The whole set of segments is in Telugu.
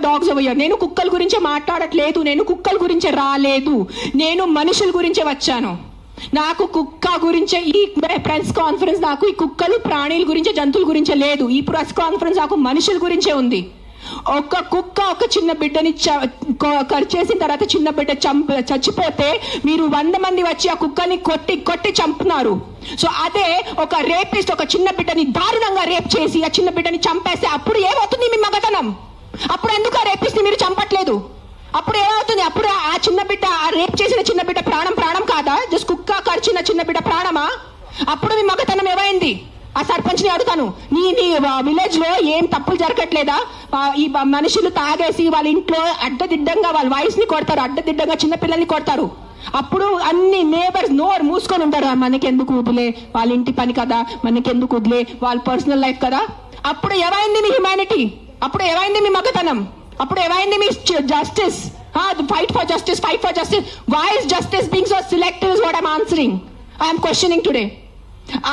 Dogs over here. నేను కుక్కల గురించి మాట్లాడట్లేదు, నేను కుక్కల గురించి రాలేదు, నేను మనుషుల గురించే వచ్చాను. నాకు కుక్క గురించే ఈ ప్రెస్ కాన్ఫరెన్స్, నాకు ఈ కుక్కలు ప్రాణుల గురించే జంతువుల గురించే లేదు. ఈ ప్రెస్ కాన్ఫరెన్స్ నాకు మనుషుల గురించే ఉంది. ఒక కుక్క ఒక చిన్న బిడ్డని చేసిన తర్వాత చిన్న బిడ్డ చచ్చిపోతే మీరు 100 మంది వచ్చి ఆ కుక్కని కొట్టి కొట్టి చంపుతున్నారు. సో అదే ఒక రేపిస్ట్ ఒక చిన్న బిడ్డని దారుణంగా రేప్ చేసి ఆ చిన్న బిడ్డని చంపేస్తే అప్పుడు ఏమవుతుంది మీ మగతనం? అప్పుడు ఎందుకు ఆ రేపిస్ట్ మీరు చంపట్లేదు? అప్పుడు ఏమవుతుంది? అప్పుడు ఆ చిన్న బిడ్డ, ఆ రేప్ చేసిన చిన్న బిడ్డ ప్రాణం కాదా? జస్ట్ కుక్క కరిచిన చిన్న బిడ్డ ప్రాణమా? అప్పుడు మీ మగతనం ఏమైంది? ఆ సర్పంచ్ ని అడుగుతాను, నీ విలేజ్ లో ఏం తప్పులు జరగట్లేదా? ఈ మనుషులు తాగేసి వాళ్ళ ఇంట్లో అడ్డదిడ్డంగా వాళ్ళ వైఫ్ ని కొడతారు, అడ్డదిడ్డంగా చిన్న పిల్లల్ని కొడతారు. అప్పుడు అన్ని నేబర్స్ నోరు మూసుకొని ఉంటారు, మనకెందుకు వదిలే, వాళ్ళ ఇంటి పని కదా, మనకెందుకు వదిలే, వాళ్ళ పర్సనల్ లైఫ్ కదా. అప్పుడు ఏమైంది మీ హ్యుమానిటీ? అప్పుడు ఏమైంది మీ మగతనం? అప్పుడు ఏమైంది మీ justice? Fight for justice, fight for justice. Why is justice being so selective is what I'm answering. I'm questioning today.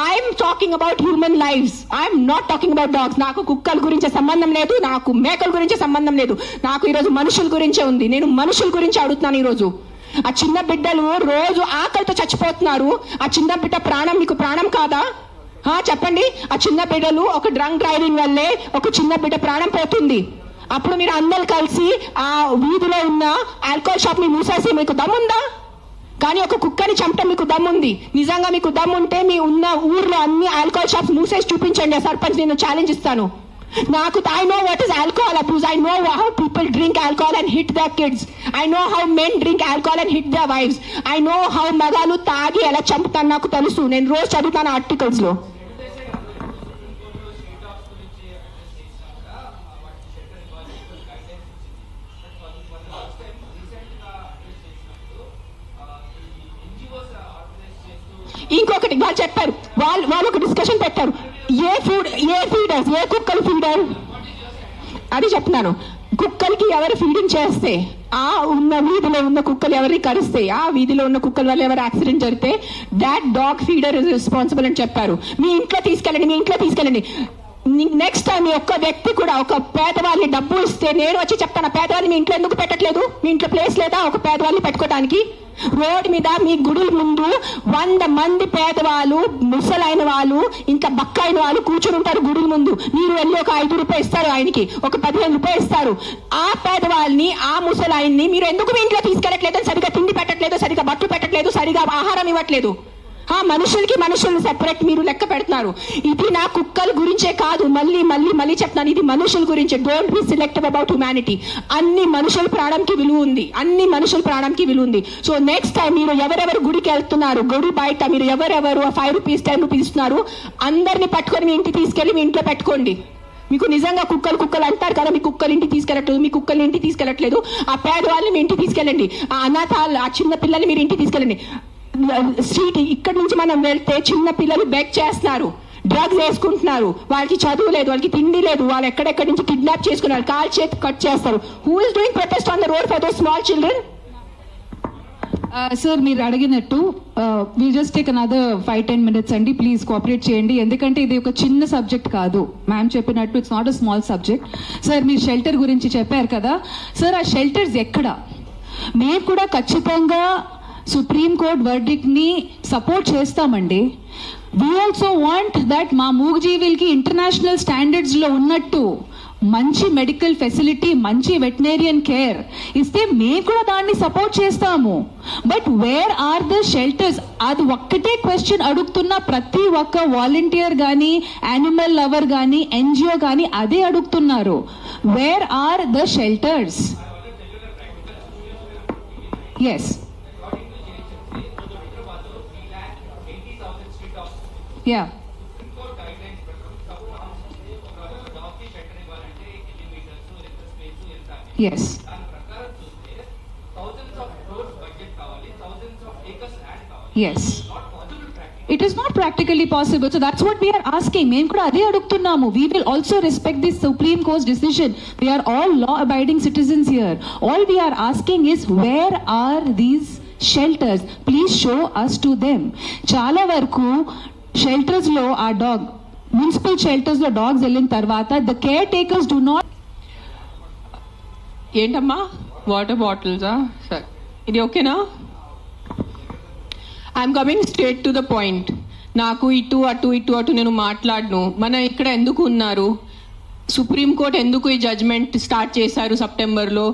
I'm talking about human lives, I'm not talking about dogs. నాకు కుక్కల గురించి సంబంధం లేదు, నాకు మేకల గురించి సంబంధం లేదు, నాకు ఈరోజు మనుషుల గురించే ఉంది. నేను మనుషుల గురించి అడుగుతున్నాను ఈరోజు. ఆ చిన్న బిడ్డలు రోజు ఆకలితో చచ్చిపోతున్నారు. ఆ చిన్న బిడ్డ ప్రాణం మీకు ప్రాణం కాదా? చెప్పండి. ఆ చిన్న బిడ్డలు ఒక డ్రంక్ డ్రైవింగ్ వల్లే ఒక చిన్న బిడ్డ ప్రాణం పోతుంది. అప్పుడు మీరు అందరు కలిసి ఆ వీధిలో ఉన్న ఆల్కహాల్ షాప్ ని మూసేసి మీకు దమ్ముందా? కానీ ఒక కుక్కని చంపటం మీకు దమ్ముంది. నిజంగా మీకు దమ్ముంటే మీ ఉన్న ఊర్లో అన్ని ఆల్కహాల్ షాప్స్ మూసేసి చూపించండి. సర్పంచ్ నేను ఛాలెంజ్ ఇస్తాను. I know what is alcohol abuse. I know how people drink alcohol and hit their kids. I know how men drink alcohol and hit their wives. I know how మగాలు తాగి ఎలా చంపుతాను నాకు తెలుసు. నేను రోజు చదువుతాను ఆర్టికల్స్ లో. ఇంకొకటి వాళ్ళు చెప్పారు, వాళ్ళు ఒక డిస్కషన్ పెట్టారు, ఏ ఫీడర్స్, ఏ కుక్కలు ఫీడర్ అది చెప్తున్నాను. కుక్కలకి ఎవరు ఫీడింగ్ చేస్తే, ఆ ఉన్న వీధిలో ఉన్న కుక్కలు ఎవరిని కరిస్తే, ఆ వీధిలో ఉన్న కుక్కల వల్ల ఎవరు యాక్సిడెంట్ జరిగితే that dog feeder is responsible అని చెప్పారు. మీ ఇంట్లో తీసుకెళ్ళండి. నెక్స్ట్ టైం ఒక్క వ్యక్తి కూడా ఒక పేదవాళ్ళని డబ్బు ఇస్తే నేను వచ్చి చెప్తాను, పేదవాళ్ళని మీ ఇంట్లో ఎందుకు పెట్టట్లేదు? మీ ఇంట్లో ప్లేస్ లేదా ఒక పేదవాళ్ళని పెట్టుకోవడానికి? రోడ్ మీద మీ గుడి ముందు 100 మంది పేదవాళ్ళు, ముసలైన వాళ్ళు, ఇంకా బక్కైన వాళ్ళు కూర్చొని ఉంటారు గుడి ముందు. మీరు వెళ్ళి ఒక 5 రూపాయలు ఇస్తారు, ఆయనకి ఒక 15 రూపాయలు ఇస్తారు. ఆ పేదవాళ్ళని, ఆ ముసలాయన్ని మీరు ఎందుకు మీ ఇంట్లో తీసుకెళ్ళట్లేదు? సరిగా తిండి పెట్టట్లేదు, సరిగా బట్టలు పెట్టట్లేదు, సరిగా ఆహారం ఇవ్వట్లేదు. మనుషులు సెపరేట్ మీరు లెక్క పెడుతున్నారు. ఇది నా కుక్కల గురించే కాదు, మళ్ళీ చెప్తున్నాను, ఇది మనుషుల గురించే. Don't be selective about humanity. అన్ని మనుషుల ప్రాణంకి విలువ ఉంది. సో నెక్స్ట్ టైం మీరు ఎవరెవరు గుడికి వెళ్తున్నారు, గుడి బయట మీరు ఎవరెవరు 5 రూపీస్ 10 రూపీస్ ఇస్తున్నారు, అందరినీ పట్టుకొని మీ ఇంటికి తీసుకెళ్లి మీ ఇంట్లో పెట్టుకోండి. మీకు నిజంగా కుక్కలు అంటారు కదా, మీ కుక్కలు ఇంటికి తీసుకెళ్ళట్లేదు, ఆ పేదవాళ్ళని మీ ఇంటికి తీసుకెళ్ళండి. ఆ అనాథాలు, ఆ చిన్న పిల్లల్ని మీరు ఇంటికి తీసుకెళ్ళండి. స్ట్రీట్ ఇక్కడ నుంచి మనం వెళ్తే చిన్న పిల్లలు బెగ్ చేస్తున్నారు, డ్రగ్స్ వేసుకుంటున్నారు, వాళ్ళకి చదువు లేదు, వాళ్ళకి తిండి లేదు, వాళ్ళు ఎక్కడెక్కడి నుంచి కిడ్నాప్ చేసుకున్నారు, కాల్ చేతి కట్ చేస్తారు. Who is doing protest on the road for those small children? Sir మీరు అడిగినట్టు will just take another 5-10 minutes అండి, ప్లీజ్ కోఆపరేట్ చేయండి. ఎందుకంటే ఇది ఒక చిన్న సబ్జెక్ట్ కాదు, మ్యామ్ చెప్పినట్టు it's not a small subject. Sir మీరు షెల్టర్ గురించి చెప్పారు కదా సార్, ఆ షెల్టర్స్ ఎక్కడ? మేము కూడా ఖచ్చితంగా సుప్రీం కోర్ట్ వర్డిక్ట్ ని సపోర్ట్ చేస్తామండి. వీ ఆల్సో వాంట్ దట్ మా మూగజీవులకి ఇంటర్నేషనల్ స్టాండర్డ్స్ లో ఉన్నట్టు మంచి మెడికల్ ఫెసిలిటీ, మంచి వెటనరియన్ కేర్ ఇస్తే మేము కూడా దాన్ని సపోర్ట్ చేస్తాము. But where are the shelters? అది ఒక్కటే క్వశ్చన్ అడుగుతున్న ప్రతి ఒక్క వాలంటీర్ కానీ, యానిమల్ లవర్ కానీ, ఎన్జిఓ కానీ అదే అడుగుతున్నారు, where are the shelters? Yes, yeah, yes, yes, it is not practically possible. So that's what we are asking. మేము కూడా అదే అడుగుతున్నాము. We will also respect this Supreme Court's decision. We are all law abiding citizens here. All we are asking is where are these shelters? Please show us to them. చాలా వరకు షెల్టర్స్ లో ఆ మున్సిపల్ షెల్టర్స్ లో డాగ్స్ వెళ్ళిన తర్వాత the caretakers do not ఏంటమ్మా వాటర్ బాటిల్సా? సరే, ఇది ఓకేనా? I'm coming straight to the point. నాకు ఇటు అటు నేను మాట్లాడను. మన ఇక్కడ ఎందుకు ఉన్నారు? సుప్రీంకోర్టు ఎందుకు ఈ జడ్జ్మెంట్ స్టార్ట్ చేశారు సెప్టెంబర్లో?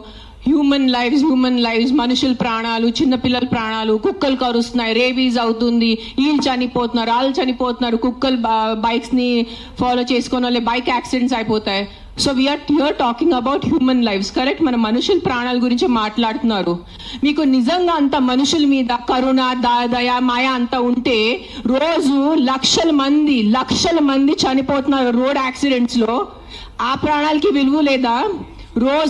హ్యూమన్ లైవ్స్, మనుషుల ప్రాణాలు, చిన్నపిల్లల ప్రాణాలు, కుక్కలు కరుస్తున్నాయి, రేబీస్ అవుతుంది, వీళ్ళు చనిపోతున్నారు, వాళ్ళు చనిపోతున్నారు, కుక్కలు బైక్స్ ని ఫాలో చేసుకున్న వాళ్ళే బైక్ యాక్సిడెంట్స్ అయిపోతాయి. So we're here talking about human lives, correct? మన మనుషుల ప్రాణాల గురించి మాట్లాడుతున్నారు. మీకు నిజంగా అంత మనుషుల మీద కరుణ, దయ, మాయ అంతా ఉంటే రోజు లక్షల మంది చనిపోతున్నారు రోడ్ యాక్సిడెంట్స్ లో. ఆ ప్రాణాలకి విలువ లేదా?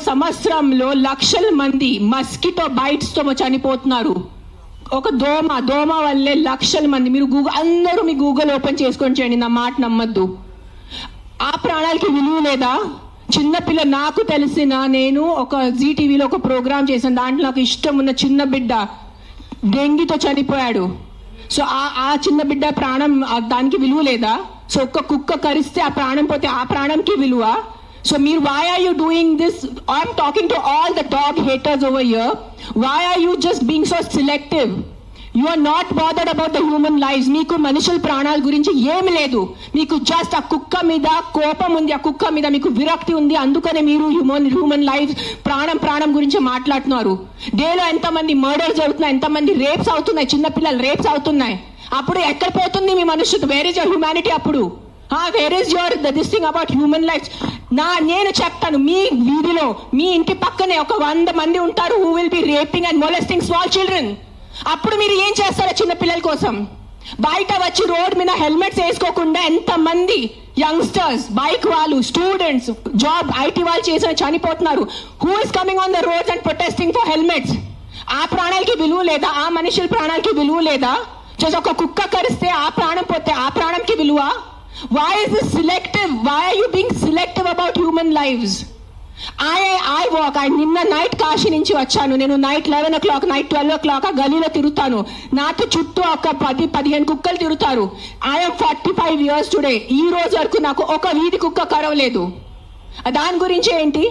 సంవత్సరంలో లక్షల మంది మస్కిటో బైట్స్ తో చనిపోతున్నారు. ఒక దోమ వల్లే లక్షల మంది. మీరు అందరూ మీ గూగుల్ ఓపెన్ చేసుకొని చేయండి, నా మాట నమ్మద్దు. ఆ ప్రాణాలకి విలువ లేదా? చిన్నపిల్ల, నాకు నేను ఒక జీటీవీలో ఒక ప్రోగ్రామ్ చేశాను. దాంట్లో నాకు ఇష్టం ఉన్న చిన్న బిడ్డ డెంగీతో చనిపోయాడు. సో ఆ చిన్న బిడ్డ ప్రాణం, దానికి విలువ లేదా? సో ఒక్క కుక్క కరిస్తే ఆ ప్రాణం పోతే ఆ ప్రాణంకి విలువ? So why are you doing this? I'm talking to all the dog haters over here. Why are you just being so selective? You are not bothered about the human lives. మీకు మనుషుల ప్రాణాల గురించి ఏమి లేదు. మీకు జస్ట్ ఆ కుక్క మీద కోపం ఉంది, ఆ కుక్క మీద మీకు విరక్తి ఉంది. అందుకనే మీరు హ్యూమన్ లైఫ్, ప్రాణం గురించి మాట్లాడుతున్నారు. డేలో ఎంతమంది మర్డర్స్ జరుగుతున్నాయి, ఎంతమంది రేప్స్ అవుతున్నాయి, చిన్నపిల్లలు రేప్స్ అవుతున్నాయి. అప్పుడు ఎక్కడ పోతుంది మీ మనుషులు? Where is your humanity? అప్పుడు where is your this thing about human life? నేను చెప్తాను, మీ వీధిలో, మీ ఇంటి పక్కనే ఒక 100 మంది ఉంటారు who will be raping and molesting small children. అప్పుడు మీరు ఏం చేస్తారో చిన్న పిల్లల కోసం? బయట వచ్చి రోడ్ మీద హెల్మెట్స్ వేసుకోకుండా ఎంతమంది యంగ్స్టర్స్, బైక్ వాళ్ళు, స్టూడెంట్స్, జాబ్ ఐటీ వాళ్ళు చేసిన చనిపోతున్నారు. Who is coming on the roads and protesting for helmets? ఆ ప్రాణాలకి విలువ లేదా? ఆ మనుషుల ప్రాణాలకి విలువ లేదా? జస్ట్ ఒక కుక్క కరిస్తే ఆ ప్రాణం పోతే ఆ ప్రాణంకి విలువ? Why is this selective? Why are you being selective about human lives? I walk. నిన్న నైట్ కాశీ నుంచి వచ్చాను. నేను నైట్ 11 o'clock, నైట్ 12 o'clock ఆ గలీలో తిరుగుతాను. నాతో చుట్టూ ఒక 10-15 కుక్కలు తిరుగుతారు. I'm 45 years today. ఈ రోజు వరకు నాకు ఒక వీధి కుక్క కరవలేదు. దాని గురించి ఏంటి?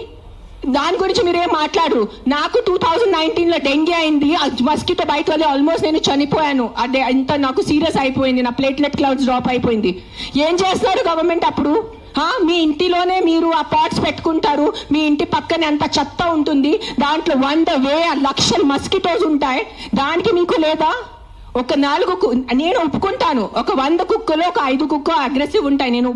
దాని గురించి మీరేం మాట్లాడరు. నాకు 2019లో డెంగీ అయింది, మస్కిటో బైట్ వల్ల ఆల్మోస్ట్ నేను చనిపోయాను. అదే ఇంత నాకు సీరియస్ అయిపోయింది, నా ప్లేట్లెట్ కౌంట్స్ డ్రాప్ అయిపోయింది. ఏం చేస్తున్నారు గవర్నమెంట్ అప్పుడు? మీ ఇంటిలోనే మీరు ఆ పాట్స్ పెట్టుకుంటారు, మీ ఇంటి పక్కనే అంత చెత్త ఉంటుంది, దాంట్లో 100,000 లక్షల మస్కిటోస్ ఉంటాయి. దానికి మీకు లేదా? ఒక 4 నేను ఒప్పుకుంటాను, ఒక 100 కుక్కలు ఒక 5 కుక్క అగ్రెసివ్ ఉంటాయి, నేను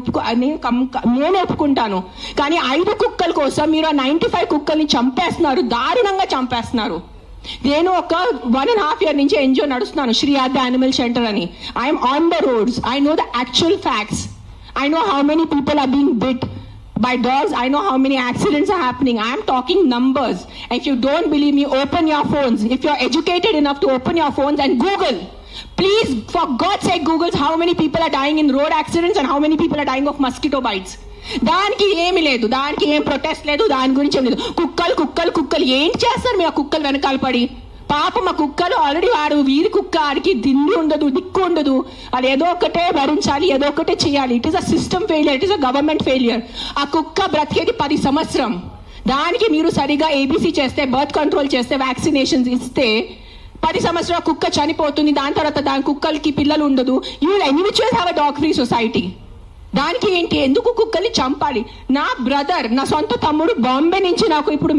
ఒప్పుకుంటాను. కానీ 5 కుక్కల కోసం మీరు ఆ 95 కుక్కల్ని చంపేస్తున్నారు, దారుణంగా చంపేస్తున్నారు. నేను ఒక 1.5 year నుంచి ఎన్జిఓ నడుస్తున్నాను, శ్రీ ఆద్య యానిమల్ షెల్టర్ అని. I'm on the roads. I know the actual facts. I know how many people are being bit by dogs. I know how many accidents are happening. I am talking numbers. If you don't believe me, open your phones. If you're educated enough to open your phones and Google. Please, for God's sake, Google how many people are dying in road accidents and how many people are dying of mosquito bites. దానికి ఏమి లేదు, దానికి ఏం ప్రొటెస్ట్ లేదు, దాని గురించి ఏం లేదు. కుక్కలు ఏం చేస్తారు మీ ఆ కుక్కలు వెనకాల పడి? పాపం ఆ కుక్కలు ఆల్రెడీ వాడు వీధి కుక్క, ఆడికి దిండి ఉండదు, దిక్కు ఉండదు. అది ఏదో ఒకటే భరించాలి, ఏదో ఒకటే చేయాలి. It is a system failure, it is a government failure. ఆ కుక్క బ్రతికేది 10 సంవత్సరం. దానికి మీరు సరిగా ఏబీసీ చేస్తే, బర్త్ కంట్రోల్ చేస్తే, వ్యాక్సినేషన్స్ ఇస్తే 10 సంవత్సరాల కుక్క చనిపోతుంది. దాని తర్వాత దాని కుక్కలకి పిల్లలు ఉండదు. You will anyways have a dog free society. దానికి ఏంటి? ఎందుకు కుక్కల్ని చంపాలి? నా బ్రదర్, నా సొంత తమ్ముడు బాంబే నుంచి నాకు ఇప్పుడు